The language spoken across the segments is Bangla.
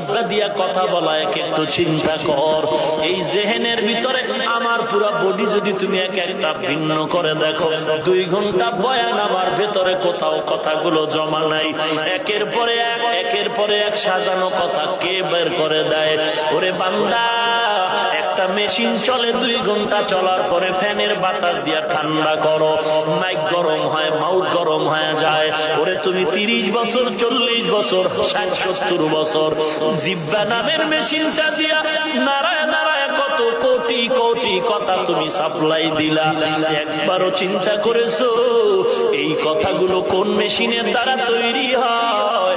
জিহ্বা দিয়া কথা বলা, এক একটু চিন্তা কর। এই জেহেনের ভিতরে আমার পুরা বডি যদি তুমি এক একটা ভিন্ন করে দেখো, 2 ঘন্টা বয়ান আমার ভেতরে কোথাও কথাগুলো জমা নাই। একের পরে এক সাজানো কথা কে বের করে দেয়? ওরে বান্দা, একটা মেশিন চলে 2 ঘন্টা চলার পরে ফ্যানের বাতাস দিয়া ঠান্ডা করো, মাইক গরম হয়, মাউথ গরম হয়ে যায়। ওরে তুমি 30 বছর, 40 বছর, 60-70 বছর জিহ্বা নামের মেশিনটা দিয়া নারায় নারায় কত কোটি কোটি কথা তুমি সাপ্লাই দিলা। একবারও চিন্তা করেছো এই কথাগুলো কোন মেশিনের দ্বারা তৈরি হয়?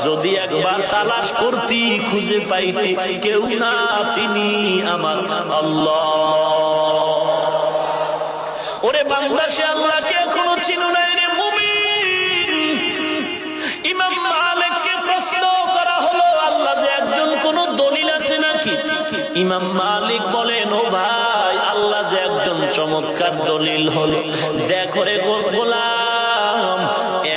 যদি একবার তালাশ করতি, খুঁজে পাইতি, কেউ না, তিনি আমার আল্লাহ। ওরে বান্দা, সে আল্লাহকে এখনো চিনো নাই রে মুমিন। ইমাম মালিককে প্রশ্ন করা হলো, আল্লাহ যে একজন, কোন দলিল আছে নাকি? ইমাম মালিক বলেন, ও ভাই, আল্লাহ যে একজন চমৎকার দলিল হলো। দেখো রে গোলাম,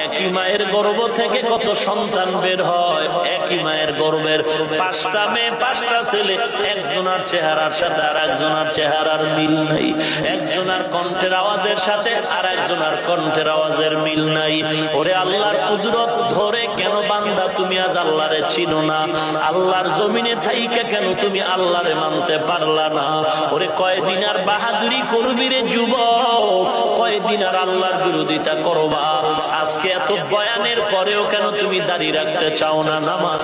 একই মায়ের গর্ভ থেকে কত সন্তান বের হয়, একই মায়ের গর্ভের 5টা মেয়ে 5টা ছেলে, একজনের চেহারার সাথে আর একজনের চেহারার মিল নাই, একজনের কণ্ঠের আওয়াজের সাথে আর একজনের কণ্ঠের আওয়াজের মিল নাই। ওরে আল্লাহর কুদরত ধরে কেন বান্দা তুমি আজ আল্লাহরে চিনো না? আল্লাহর জমিনে থাইকা কেন তুমি আল্লাহরে মানতে পারলা না? ওরে কয়দিন আর বাহাদুরি করবি রে যুবক, কয়দিন আর আল্লাহর বিরোধিতা করবা? আজকে এত বয়ানের পরেও কেন তুমি দাঁড়িয়ে রাখতে চাও না নামাজ?